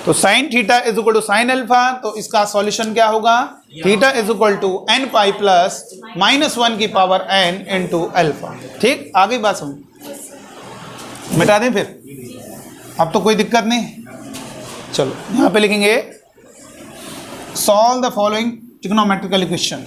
तो sine theta is equal to sine alpha, तो इसका सॉल्यूशन क्या होगा? Theta is equal to n pi plus minus 1 की पावर एन इनटू अल्फा। ठीक, आगे बात समझ, मिटा दें फिर, अब तो कोई दिक्कत नहीं। चलो यहां पे लिखेंगे solve the following trigonometrical equation.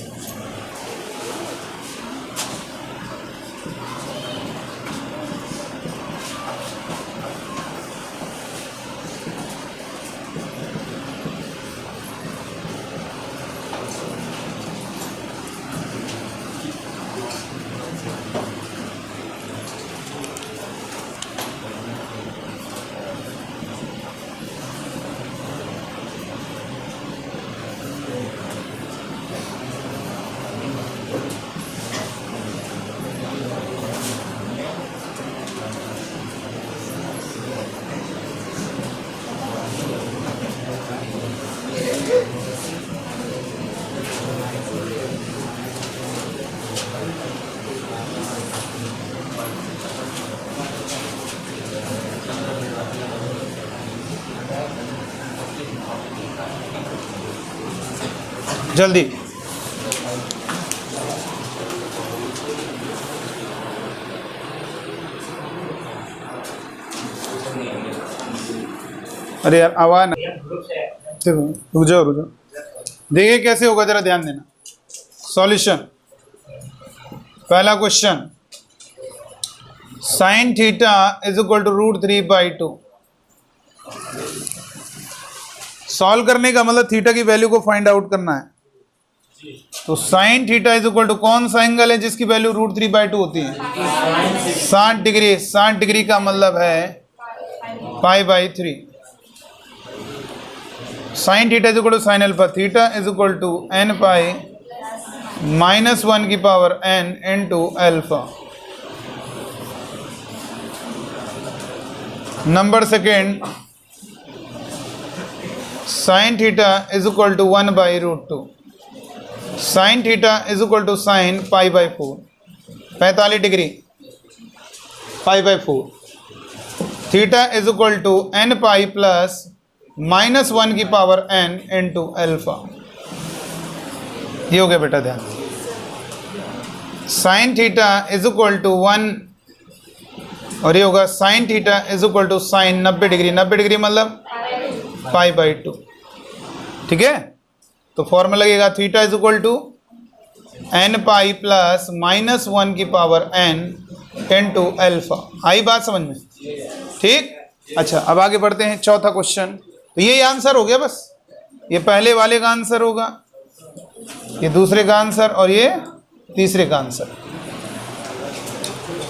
जल्दी अरे यार आवाज ना, रुक जाओ देखिए कैसे होगा, जरा ध्यान देना। सॉल्यूशन, पहला question, sine theta is equal to √3/2। Solve करने का मतलब थीटा की वैल्यू को फाइंड आउट करना है। तो sine theta is equal to कौन सा एंगल है जिसकी वैल्यू √3/2 होती है? 60 डिग्री। 60 डिग्री का मतलब है π/3। Sine theta is equal to sine alpha, theta is equal to n pi minus 1 की power n into alpha. Number second, sine theta is equal to 1/√2। Sine theta is equal to sine π/4, 45 degree π/4। Theta is equal to n pi plus minus 1 की power n into alpha. ये हो गया बेटा ध्यान। Sine theta is equal to 1 और ये होगा sine theta is equal to sine 90 degree. 90 degree मतलब π/2। ठीक है, तो फॉर्मूला लगेगा theta is equal to n pi plus minus 1 की पावर n इनटू अल्फा। आई बात समझ में? ठीक। अच्छा, अब आगे बढ़ते हैं, चौथा क्वेश्चन। तो ये आंसर हो गया, बस ये पहले वाले का आंसर होगा, ये दूसरे का आंसर और ये तीसरे का आंसर।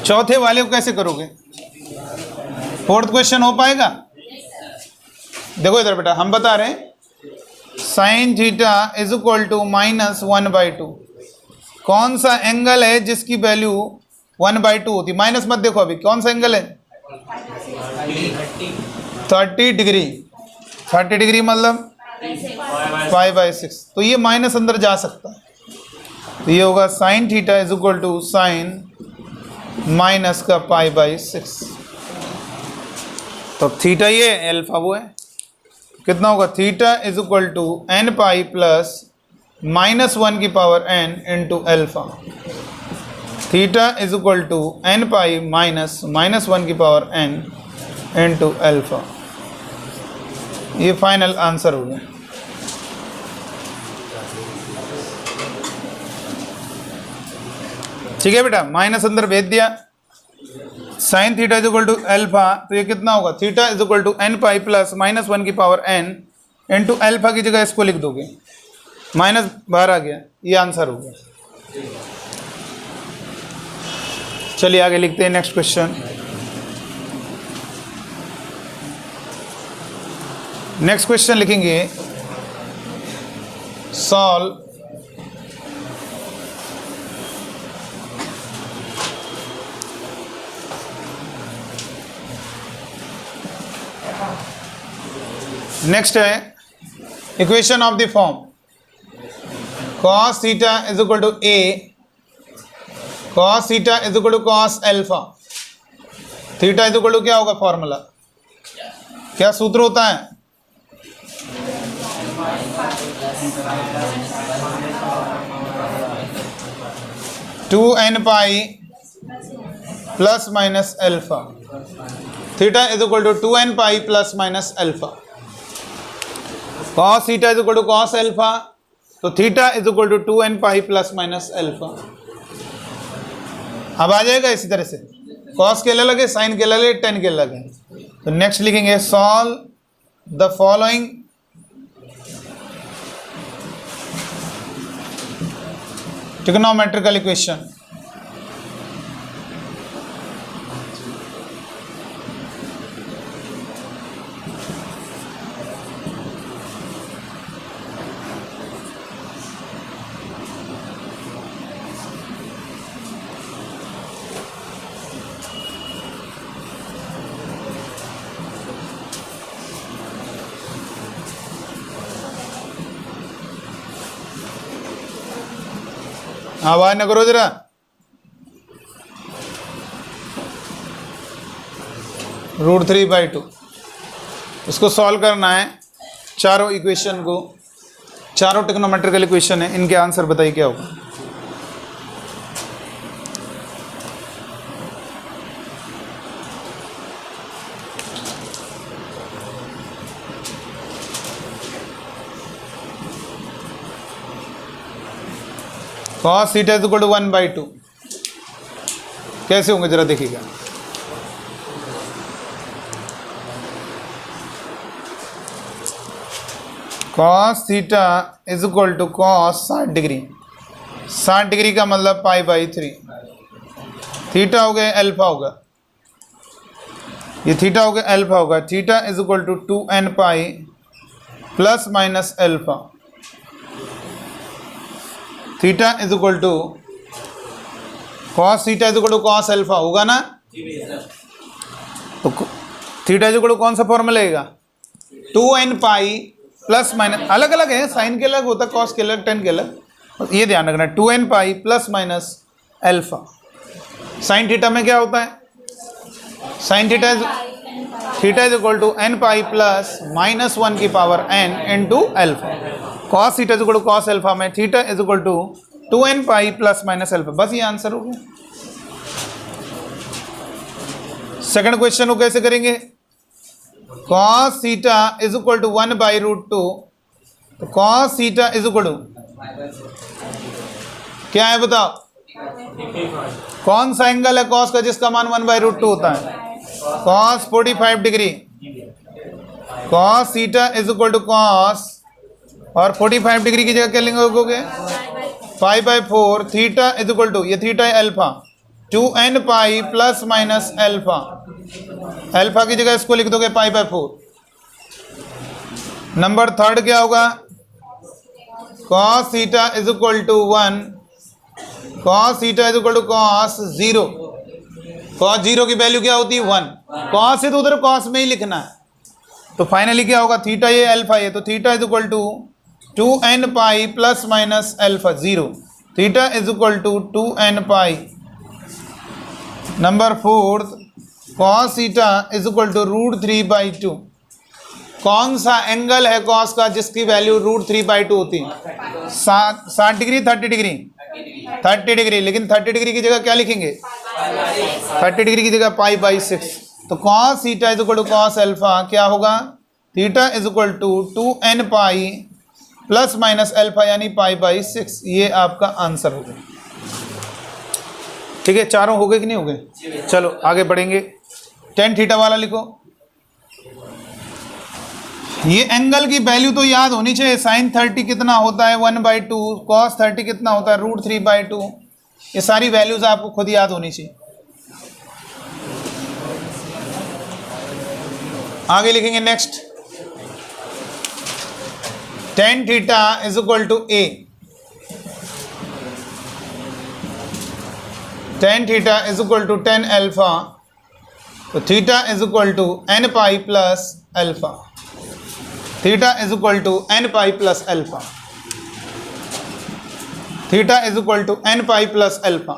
चौथे वाले को कैसे करोगे? फोर्थ क्वेश्चन हो पाएगा? देखो इधर बेटा, हम बता रहे हैं sine theta is equal to -1/2। कौन सा एंगल है जिसकी वैल्यू 1/2 होती? माइनस मत देखो, अभी कौन सा एंगल है? 30 डिग्री। 30 डिग्री मतलब 5/6। तो ये माइनस अंदर जा सकता है, तो ये होगा sine theta is equal to sine minus का π/6। तो थीटा ये अल्फा वो है, कितना होगा? Theta is equal to n pi plus -1 की power n into alpha. Theta is equal to n pi minus -1 की पावर n इंटू अल्फा। ये फाइनल आंसर हो गया। ठीक है बेटा, माइनस अंदर भेज दिया। Sine theta is equal to alpha, तो ये कितना होगा? Theta is equal to n pi plus -1 की पावर n इंटू अल्फा की जगह इसको लिख दोगे, माइनस बाहर आ गया, ये आंसर हो गया। चलिए आगे लिखते हैं नेक्स्ट क्वेश्चन। नेक्स्ट क्वेश्चन लिखेंगे सॉल्व नेक्स्ट है equation of the form cos theta is equal to a cos theta is equal to cos alpha. Theta is equal to क्या होगा? फॉर्मूला क्या सूत्र होता है? Two n pi plus minus alpha. Theta is equal to 2n pi plus minus alpha. cos theta is equal to cos alpha, तो theta is equal to 2n pi plus minus alpha. अब आ जाएगा इसी तरह से, cos के अलग है, sign के अलग है, tan के अलग है। तो नेक्स्ट लिखेंगे solve the following trigonometrical equation. आवाज न करो जरा। √3/2 इसको सॉल्व करना है। चारों इक्वेशन को, चारों ट्रिग्नोमेट्रिकल इक्वेशन है, इनके आंसर बताइए क्या होगा। cos theta is equal to 1/2 कैसे होंगे जरा देखिएगा। cos theta is equal to cos 60 degree. 60 degree का मतलब π/3। थीटा हो गया अल्फा होगा, ये थीटा हो गया अल्फा होगा। Theta is equal to 2n pi plus minus alpha. Theta is equal to cos theta is equal to cos alpha होगा ना। तो थीटा इज इक्वल टू कौन सा फॉर्मूला लगेगा? 2n पाई प्लस माइनस, अलग अलग है, साइन के अलग होता है, cos के अलग, tan के अलग, ये ध्यान रखना। 2n pi plus minus alpha. Sine theta में क्या होता है? Sine theta is equal to n pi plus -1 की power n into alpha. cos theta is equal to cos alpha में theta is equal to 2n pi plus minus alpha. बस ये answer हो गया। सेकंड क्वेश्चन को कैसे करेंगे? cos theta is equal to 1/√2। तो cos theta is equal to क्या है बताओ? कौन सा एंगल है cos का जिसका मान 1/√2 होता है? Cos 45 degree, cos theta is equal to cos, और 45 डिग्री की जगह क्या लिखोगे, pi by 4, theta is equal to, ये थीटा है alpha, 2n pi plus minus alpha, alpha की जगह इसको लिख दोगे पाई बाई 4। नंबर थर्ड क्या होगा, cos theta is equal to 1, cos theta is equal to cos 0, cos 0 की वैल्यू क्या होती है 1, कॉस है तो उधर कॉस में ही लिखना है, तो फाइनली क्या होगा, थीटा ये अल्फा ये, तो theta is equal to 2n pi plus minus alpha 0, theta is equal to 2n pi. Number fourth, cos theta is equal to √3/2, कौन सा एंगल है कॉस का जिसकी वैल्यू √3/2 होती है, 60 डिग्री 30 डिग्री 30 डिग्री, लेकिन 30 डिग्री की जगह क्या लिखेंगे, 30 डिग्री की जगह पाई बाई 6, तो cos theta is equal to cos alpha क्या होगा, theta is equal to 2n pi plus minus alpha यानी पाई बाई 6, ये आपका आंसर हो गया। ठीक है, चारों हो गए कि नहीं हो गए, चलो आगे बढ़ेंगे। tan थीटा वाला लिखो, ये एंगल की वैल्यू तो याद होनी चाहिए, sin 30 कितना होता है 1/2, cos 30 कितना होता है √3/2, ये सारी वैल्यूज आपको खुद याद होनी चाहिए। आगे लिखेंगे next, tan theta is equal to a, tan theta is equal to tan alpha, तो theta is equal to n pi plus alpha, theta is equal to n pi plus alpha, theta is equal to n pi plus alpha,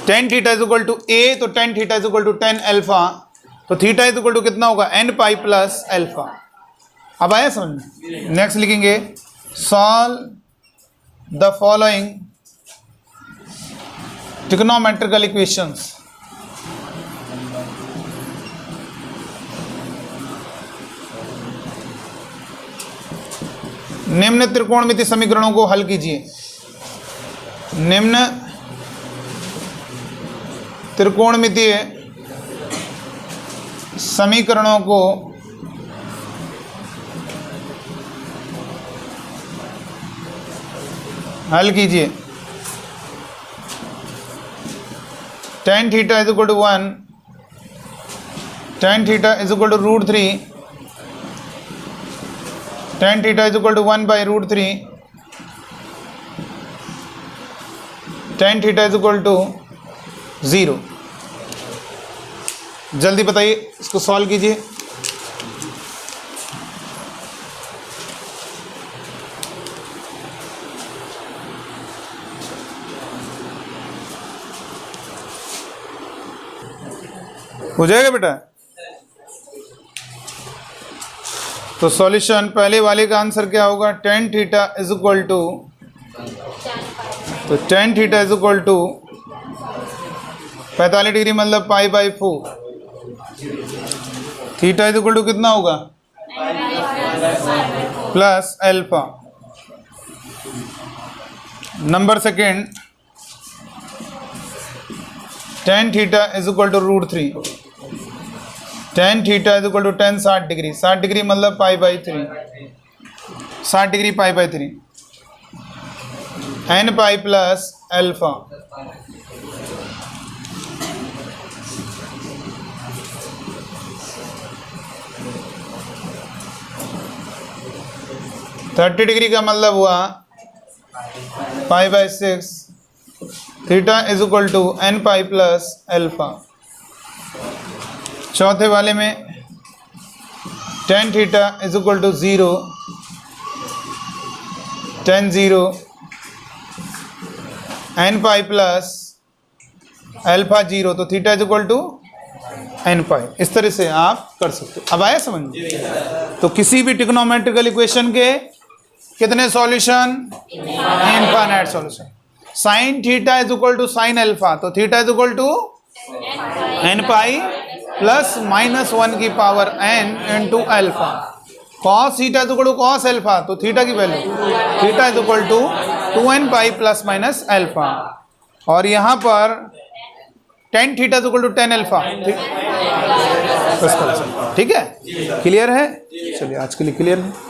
tan theta is equal to a, तो tan theta is equal to tan alpha, तो theta is equal to कितना होगा n pi plus alpha. अब आया समझ में, next लिखेंगे, solve the following trigonometrical equations, निम्न त्रिकोणमिति समीकरणों को हल कीजिए, निम्न त्रिकोणमितीय समीकरणों को हल कीजिए। tan theta is equal to 1, tan theta is equal to √3, tan theta is equal to 1/√3, tan theta is equal to 0। जल्दी बताइए, इसको सॉल्व कीजिए। हो जाएगा बेटा, तो सॉल्यूशन पहले वाले का आंसर क्या होगा, tan theta is equal to, तो tan theta is equal to 45 degree मतलब pi by 4, theta is equal to कितना होगा plus alpha. Number second, tan theta is equal to √3, tan theta is equal to tan 60 degree, 60 degree मतलब pi by 3, 60 degree pi by 3, n pi plus alpha. Thirty degree का मतलब हुआ pi by 6, theta is equal to n pi plus alpha. चौथे वाले में tan theta is equal to 0, tan 0 n pi plus alpha 0, तो theta is equal to n pi. इस तरह से आप कर सकते हो। अब आया समझ में? तो किसी भी ट्रिग्नोमेट्रिकल इक्वेशन के कितने solution, infinite solution. Sine theta is equal to sine alpha, तो theta is equal to n pi plus minus 1 की power n into alpha. Cos theta is equal to cos alpha, तो theta की value theta is equal to 2n pi plus minus alpha. और यहाँ पर tan theta is equal to tan alpha. ठीक है, clear है? चलिए आज के लिए क्लियर है।